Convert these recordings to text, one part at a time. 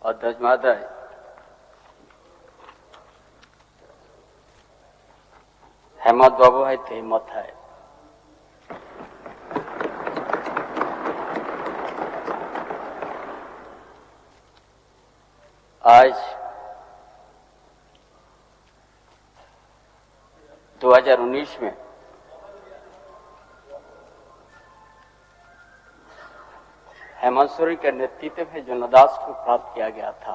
अध्यक्ष महोदय, हेमंत बाबू है तो हिम्मत है। आज 2019 में हेमंत सोरेन के नेतृत्व में जो नदास को प्राप्त किया गया था,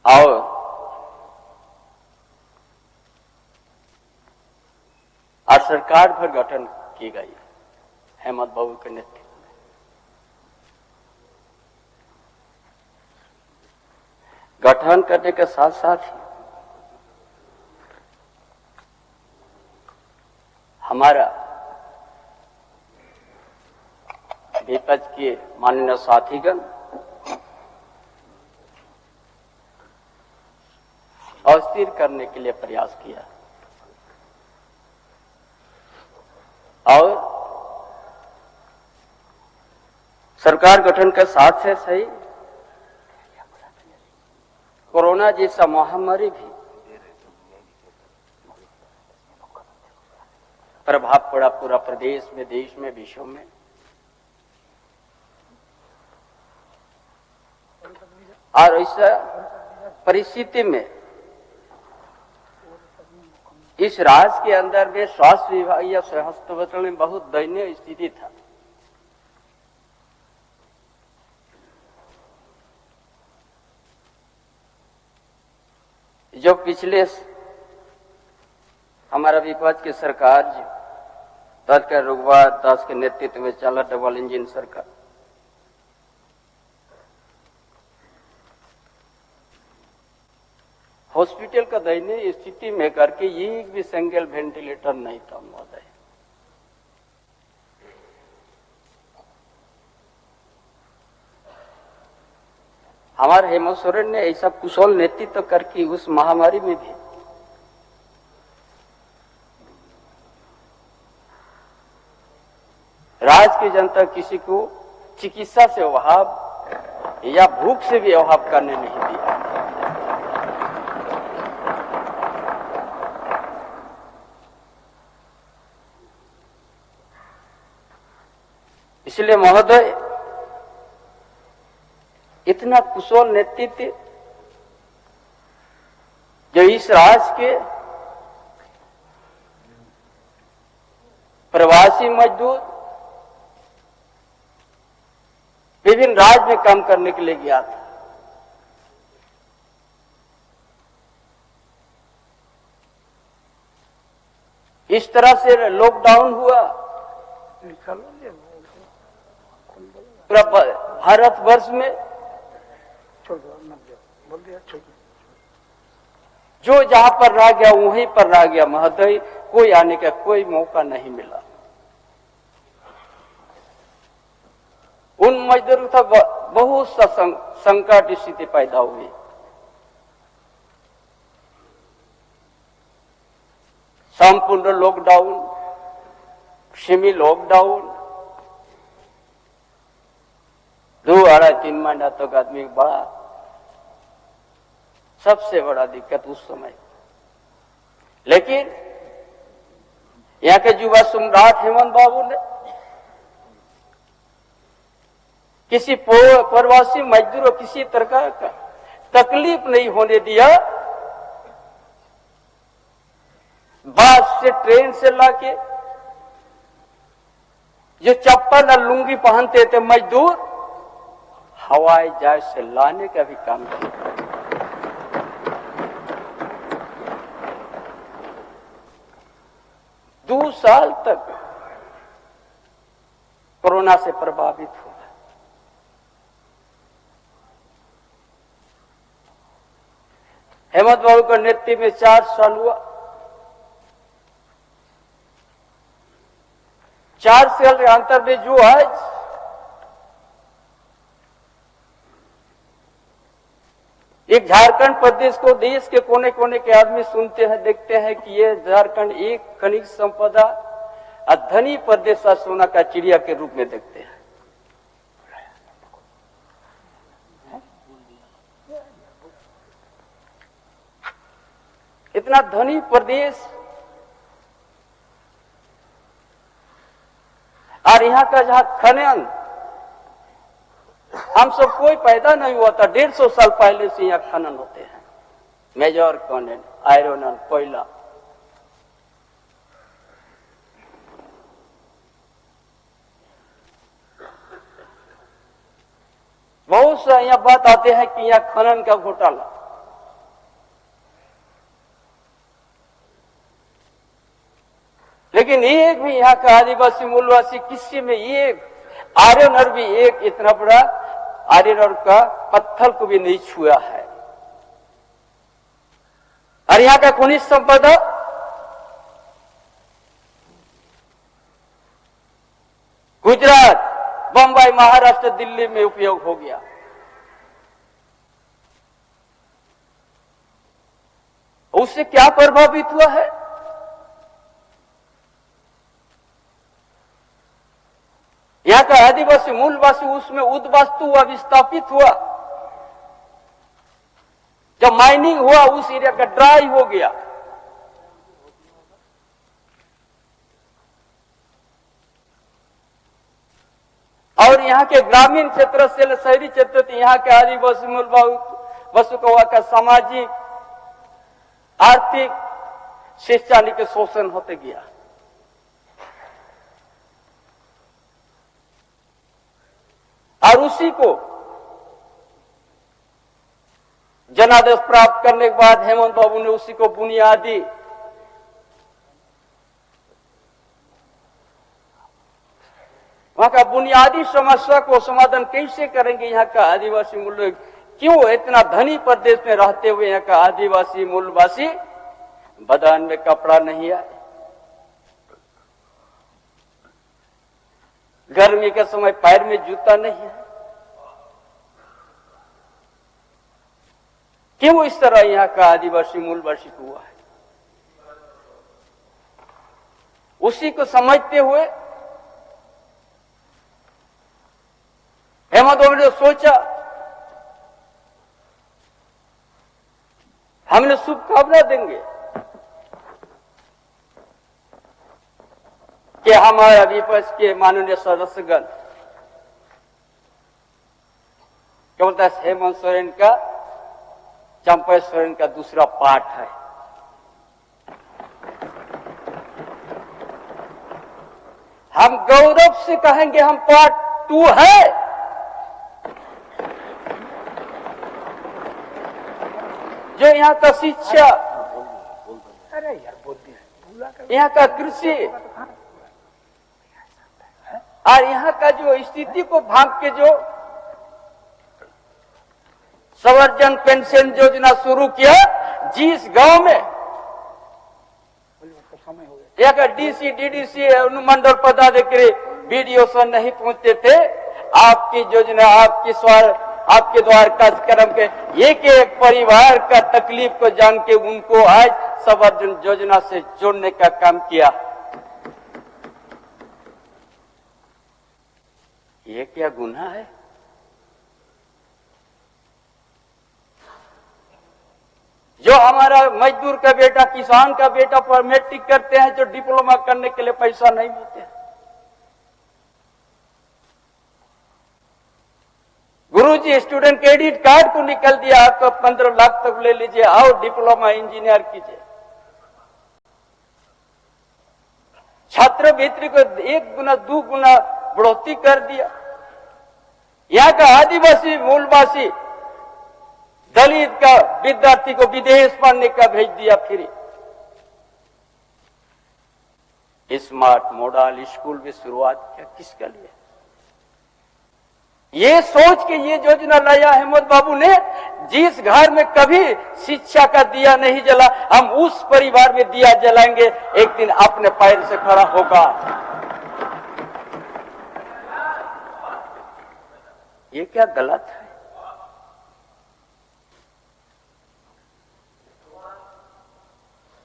और आज सरकार भर गठन की गई हेमंत बाबू के नेतृत्व में। गठन करने के साथ साथ ही हमारा विपक्ष के माननीय साथीगण अस्थिर करने के लिए प्रयास किया और सरकार गठन के साथ से सही कोरोना जैसा महामारी भी प्रभाव पड़ा पूरा प्रदेश में, देश में, विश्व में। और ऐसा परिस्थिति में इस राज्य के अंदर में स्वास्थ्य विभाग या स्वास्थ्य मंत्रालय में बहुत दयनीय स्थिति था। जो पिछले हमारा विपक्ष की सरकार जो तत्काल रघुवर दास के नेतृत्व में चला डबल इंजन सरकार, हॉस्पिटल का दयनीय स्थिति में करके एक भी सिंगल वेंटिलेटर नहीं था महोदय। हमारे हेमंत सोरेन ने ऐसा कुशल नेतृत्व करके उस महामारी में भी राज्य की जनता किसी को चिकित्सा से अभाव या भूख से भी अभाव करने नहीं दिया। इसलिए महोदय, इतना कुशल नेतृत्व जो इस राज्य के प्रवासी मजदूर विभिन्न राज्य में काम करने के लिए गया था, इस तरह से लॉकडाउन हुआ, पूरा भारतवर्ष में जो जहां पर रह गया वहीं पर रह गया महोदय। कोई आने का कोई मौका नहीं मिला। उन मजदूरों का बहुत सा संकट स्थिति पैदा हुई। संपूर्ण लॉकडाउन, सेमी लॉकडाउन, 2-3 महीना तक आदमी बड़ा सबसे बड़ा दिक्कत उस समय। लेकिन यहाँ के युवा सम्राट हेमंत बाबू ने किसी प्रवासी मजदूरों किसी तरह का तकलीफ नहीं होने दिया। बस से, ट्रेन से लाके जो चप्पल और लुंगी पहनते थे मजदूर, हवाई जहाज से लाने का भी काम किया। 2 साल तक कोरोना से प्रभावित हुआ। हेमंत बाबू के नेतृत्व में 4 साल हुआ। 4 साल के अंतर में जो आज एक झारखंड प्रदेश को देश के कोने कोने के आदमी सुनते हैं, देखते हैं कि ये झारखंड एक खनिज संपदा और धनी प्रदेश सोना का चिड़िया के रूप में देखते हैं। इतना धनी प्रदेश, और यहाँ का जहां खनन हम सब कोई पैदा नहीं हुआ था, 150 साल पहले से यहाँ खनन होते हैं, मेजर खनन, आयरन और कोयला। बहुत सा यहाँ बात आते हैं कि यहाँ खनन का घोटाला, लेकिन एक भी यहाँ का आदिवासी मूलवासी किसी में ये आयरन और भी एक इतना बड़ा आयरन का पत्थर को भी नहीं छुआ है। और यहाँ का खनिज संपदा गुजरात, बंबई, महाराष्ट्र, दिल्ली में उपयोग हो गया। उससे क्या प्रभावित हुआ है? यहाँ का आदिवासी मूलवासी उसमें उद्वास्तु हुआ, विस्थापित हुआ। जब माइनिंग हुआ उस एरिया का ड्राई हो गया। और यहाँ के ग्रामीण क्षेत्र से शहरी क्षेत्र से यहाँ के आदिवासी मूलवासी को वहां का सामाजिक, आर्थिक, शैक्षणिक के शोषण होते गया। और उसी को जनादेश प्राप्त करने के बाद हेमंत बाबू ने उसी को बुनियादी वहां का बुनियादी समस्या को समाधान कैसे करेंगे। यहाँ का आदिवासी मूल क्यों इतना धनी प्रदेश में रहते हुए यहाँ का आदिवासी मूलवासी बदन में कपड़ा नहीं आए, गर्मी के समय पैर में जूता नहीं है, क्यों इस तरह यहाँ का आदिवासी मूलवासी को हुआ है? उसी को समझते हुए हेमंत बाबू ने सोचा, हमने शुभकामना देंगे कि हमारा विपक्ष के माननीय सदस्यगण क्या बोलता है, हेमंत सोरेन का, चंपा सोरेन का दूसरा पार्ट है। हम गौरव से कहेंगे हम पार्ट 2 है। जो यहाँ का शिक्षा, यहाँ का कृषि और यहाँ का जो स्थिति को भाग के जो संवर्धन पेंशन योजना शुरू किया, जिस गांव में यहाँ का डीसी, डीडीसी, अनुमंडल पदाधिकारी, बीडीओ से नहीं पहुंचते थे, आपकी योजना, आपके द्वार कार्यक्रम के एक एक परिवार का तकलीफ को जान के उनको आज संवर्धन योजना से जोड़ने का काम किया। ये क्या गुनाह है? जो हमारा मजदूर का बेटा, किसान का बेटा पर मैट्रिक करते हैं, जो डिप्लोमा करने के लिए पैसा नहीं मिलते हैं, गुरुजी स्टूडेंट क्रेडिट कार्ड को निकल दिया, आपको 15 लाख तक ले लीजिए, आओ डिप्लोमा इंजीनियर कीजिए। छात्रवृत्ति को 1 गुना 2 गुना बढ़ोतरी कर दिया। यहाँ का आदिवासी मूलवासी दलित का विद्यार्थी को विदेश पढ़ने का भेज दिया फ्री। स्मार्ट मॉडल स्कूल में शुरुआत किया, किसके लिए? ये सोच के ये योजना लाया हेमंत बाबू ने, जिस घर में कभी शिक्षा का दिया नहीं जला, हम उस परिवार में दिया जलाएंगे, एक दिन अपने पैर से खड़ा होगा। ये क्या गलत है?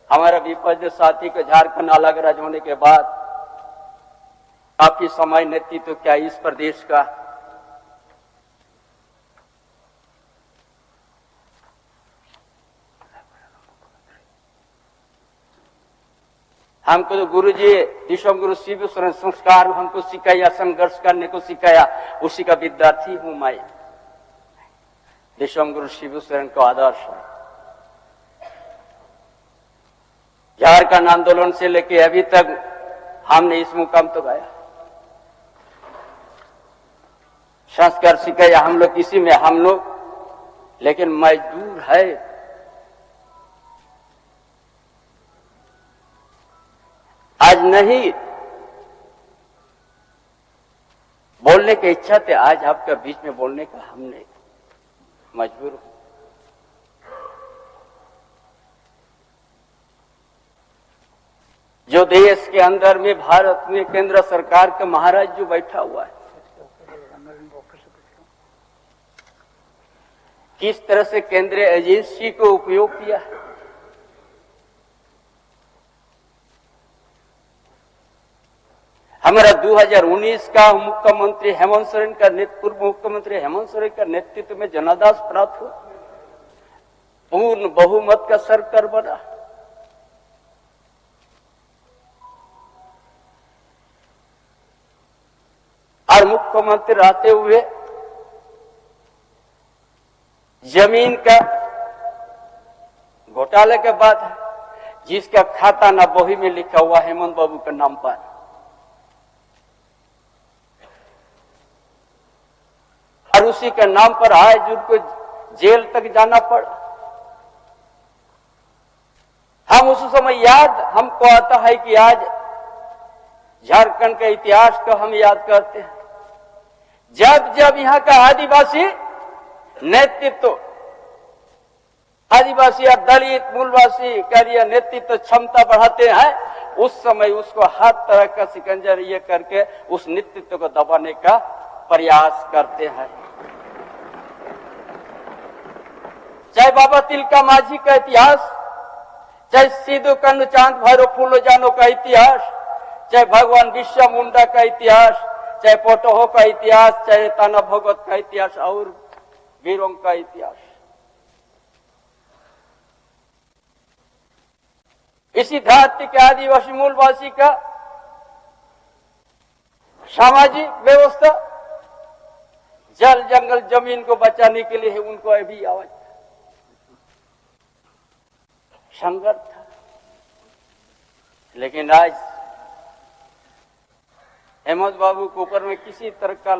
हमारा विपक्ष साथी को झारखंड अलग राज्य होने के बाद काफी समय नेतृत्व क्या इस प्रदेश का, हमको तो गुरु जी विश्वम गुरु शिव स्वरण संस्कार हमको सिखाया, संघर्ष करने को सिखाया, उसी का विद्यार्थी हूं मैं। विश्वम गुरु शिव स्वरण को आदर्श है। झारखंड आंदोलन से लेके अभी तक हमने इस मुकाम तो गया, संस्कार सिखाया हम लोग इसी में हम लोग, लेकिन मजदूर है। आज नहीं बोलने की इच्छा थी, आज आपका बीच में बोलने का हमने मजबूर हूं। जो देश के अंदर में भारत में केंद्र सरकार का महाराज जो बैठा हुआ है, किस तरह से केंद्रीय एजेंसी को उपयोग किया है। हमारा 2019 का मुख्यमंत्री हेमंत सोरेन का पूर्व मुख्यमंत्री हेमंत सोरेन का नेतृत्व में जनादेश प्राप्त हुआ, पूर्ण बहुमत का सरकार बना। और मुख्यमंत्री रहते हुए जमीन का घोटाले के बाद जिसका खाता ना बही में लिखा हुआ हेमंत बाबू के नाम पर, और उसी के नाम पर आज उनको जेल तक जाना पड़ा। हम उस समय याद हमको आता है कि आज झारखंड के इतिहास को हम याद करते हैं, जब जब यहाँ का आदिवासी नेतृत्व, आदिवासी या दलित मूलवासी कार्य नेतृत्व क्षमता बढ़ाते हैं, उस समय उसको हर तरह का शिकंजा ये करके उस नेतृत्व को दबाने का प्रयास करते हैं। चाहे बाबा तिलका माझी का इतिहास, चाहे सिद्धू कान्हू चांद भैरव फूलो जानो का इतिहास, चाहे भगवान बिरसा मुंडा का इतिहास, चाहे पोटोहो का इतिहास, चाहे ताना भगत का इतिहास और वीरों का इतिहास, इसी धरती के आदिवासी मूलवासी का सामाजिक व्यवस्था, जल जंगल जमीन को बचाने के लिए उनको अभी आवाज संघर्ष था। लेकिन आज हेमंत बाबू के ऊपर में किसी तरह का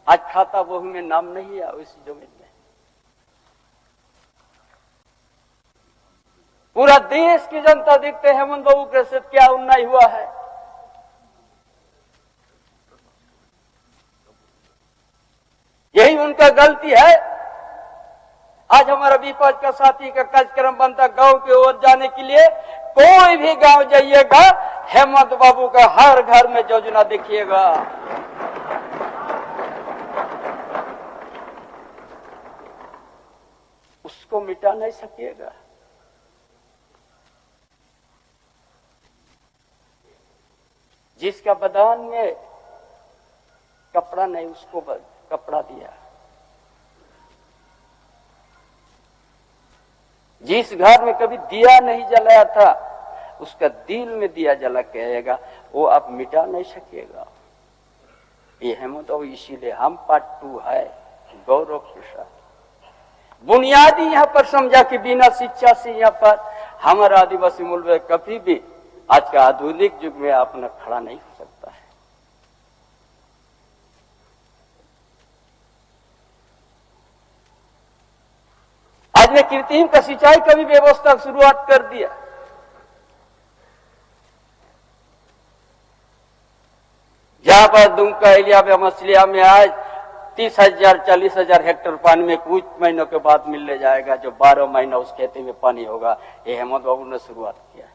आज खाता बहू में नाम नहीं है उस जमीन में। पूरा देश की जनता देखते हैं हेमंत बाबू के साथ क्या अन्याय हुआ है। यही उनका गलती है। आज हमारा विपक्ष का साथी का कार्यक्रम बनता गांव की ओर जाने के लिए, कोई भी गांव जाइएगा हेमंत बाबू का हर घर में योजना देखिएगा। उसको मिटा नहीं सकिएगा। जिसका बदान में कपड़ा नहीं उसको कपड़ा दिया, जिस घर में कभी दिया नहीं जलाया था उसका दिल में दिया जला के आएगा, वो आप मिटा नहीं सकेगा। ये हेमंत बाबू इसीलिए हम पार्ट 2 है गौरव के साथ। बुनियादी यहाँ पर समझा कि बिना शिक्षा से यहाँ पर हमारा आदिवासी मूल कभी भी आज के आधुनिक युग में अपना खड़ा नहीं हो सकता है। आज में कृत्रिम का सिंचाई का भी व्यवस्था शुरुआत कर दिया। जहां पर दुमका एरिया में मछलिया में आज 30,000 40,000 हेक्टेयर पानी में कुछ महीनों के बाद मिलने जाएगा, जो 12 महीना उस खेती में पानी होगा। ये हेमंत बाबू ने शुरुआत किया है।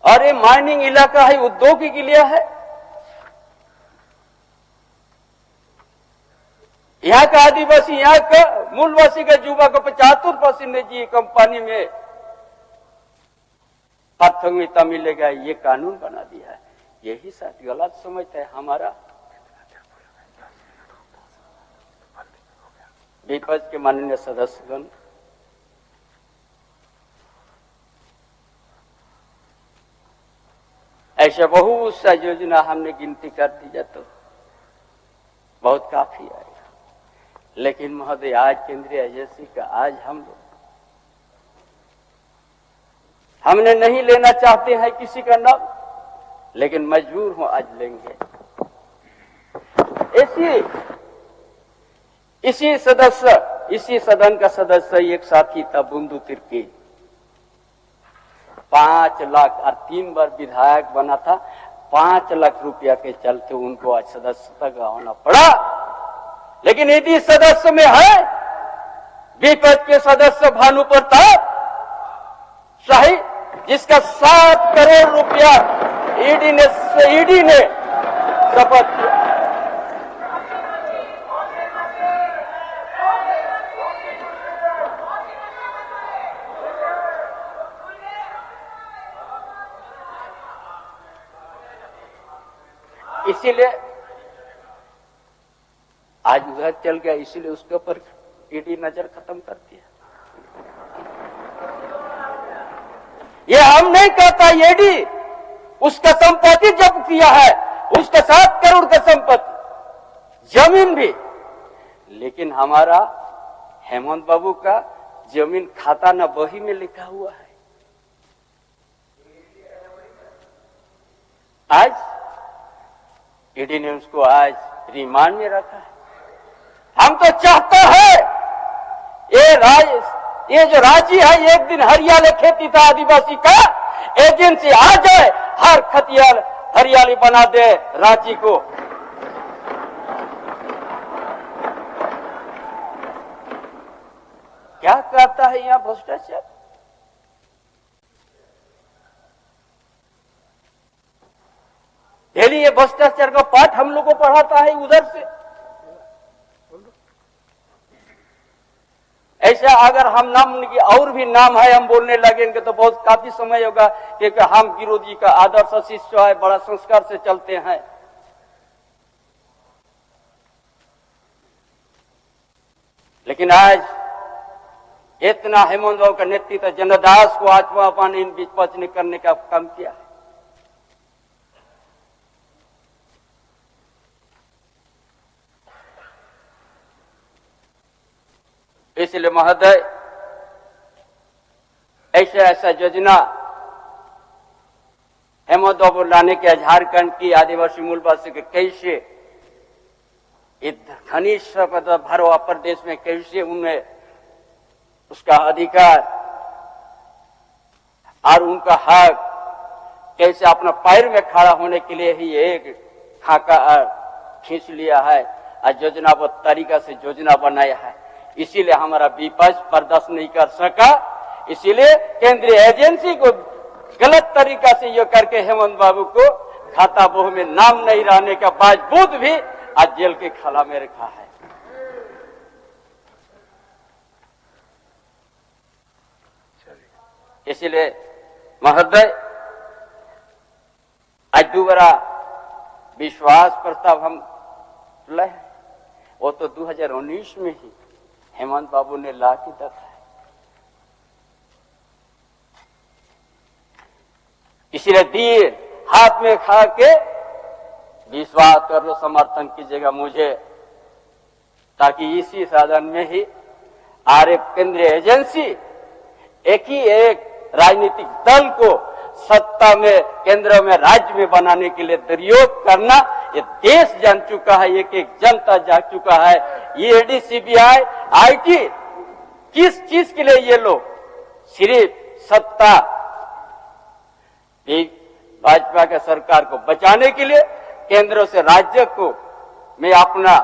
और ये माइनिंग इलाका है, उद्योग के लिए है। यहाँ का आदिवासी, यहाँ का मूलवासी का युवा को 75% जी कंपनी में प्राथमिकता मिलेगा, ये कानून बना दिया है। यही साथ गलत समझता है हमारा विपक्ष के माननीय सदस्यगण, ऐसे बहुत सा योजना हमने गिनती कर दी जाए तो बहुत काफी आएगा, लेकिन महोदय आज केंद्रीय एजेंसी का आज हम लोग हमने नहीं लेना चाहते हैं किसी का नाम, लेकिन मजबूर हूं आज लेंगे। इसी सदन का सदस्य एक साथी था बुंदू तिर्की, 5 लाख और 3 बार विधायक बना था। 5 लाख रुपया के चलते उनको आज सदस्यता गंवाना पड़ा। लेकिन यदि सदस्य में है विपक्ष के सदस्य भानु प्रताप शाही, जिसका 7 करोड़ रुपया ईडी ने शपथ किया। इसीलिए आज उधर चल गया, इसीलिए उसके ऊपर ईडी नजर खत्म कर दिया। ये हम नहीं कहता, ईडी उसका संपत्ति जब्त किया है, उसका 7 करोड़ का संपत्ति, जमीन भी। लेकिन हमारा हेमंत बाबू का जमीन खाता न बही में लिखा हुआ है। आज ईडी ने उसको आज रिमांड में रखा है। हम तो चाहते हैं ये जो राज्य है, एक दिन हरियाली खेती था आदिवासी का, एजेंसी आ जाए, हर खतियाल हरियाली बना दे रांची को। क्या करता है यहाँ भ्रष्टाचार? डेली ये भ्रष्टाचार का पाठ हम लोग को पढ़ाता है उधर से। ऐसा अगर हम नाम की और भी नाम है हम बोलने लगेंगे तो बहुत काफी समय होगा, क्योंकि हम गुरुजी का आदर्श शिष्य है, बड़ा संस्कार से चलते हैं। लेकिन आज इतना हेमंत बाबू का नेतृत्व जनदास को आत्मा पानी इन विपक्ष ने करने का काम किया है। इसलिए महोदय ऐसा योजना हेमंत बाबू लाने के झारखंड की आदिवासी मूलवासी के कैसे घनिष्ठ भरवा प्रदेश में कैसे उन्हें उसका अधिकार और उनका हक कैसे अपना पैर में खड़ा होने के लिए ही एक खाका खींच लिया है और योजनाबद्ध तरीका से योजना बनाया है। इसीलिए हमारा विपक्ष बर्दाश्त नहीं कर सका, इसीलिए केंद्रीय एजेंसी को गलत तरीका से ये करके हेमंत बाबू को खाता बोह में नाम नहीं रहने का बावजूद भी आज जेल के खाला में रखा है। इसीलिए महोदय आज दोबारा विश्वास प्रस्ताव हम लाए, वो तो 2019 में ही हेमंत बाबू ने ला के रखा है। इसीलिए दिए हाथ में खा के विश्वास कर लो, समर्थन कीजिएगा मुझे, ताकि इसी साधन में ही आरएफ केंद्रीय एजेंसी एक ही एक राजनीतिक दल को सत्ता में केंद्र में राज्य में बनाने के लिए दुरुपयोग करना ये देश जान चुका है, एक एक जनता जान चुका है। ये ईडी सीबीआई आईटी किस चीज के लिए ये लोग सिर्फ सत्ता भाजपा के सरकार को बचाने के लिए, केंद्र से राज्य को में अपना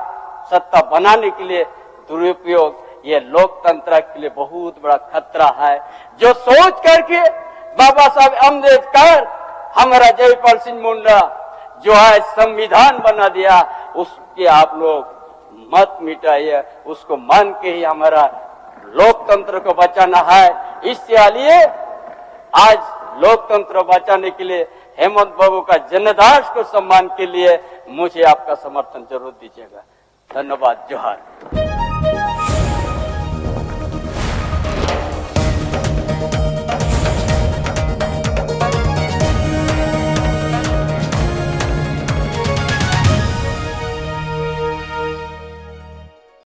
सत्ता बनाने के लिए दुरुपयोग, ये लोकतंत्र के लिए बहुत बड़ा खतरा है। जो सोच करके बाबा साहब अम्बेडकर हमारा जयपाल सिंह मुंडा जो है संविधान बना दिया, उसके आप लोग मत मिटाइए, उसको मान के ही हमारा लोकतंत्र को बचाना है। इसलिए आज लोकतंत्र बचाने के लिए हेमंत बाबू का जनदास को सम्मान के लिए मुझे आपका समर्थन जरूर दीजिएगा। धन्यवाद। जोहार।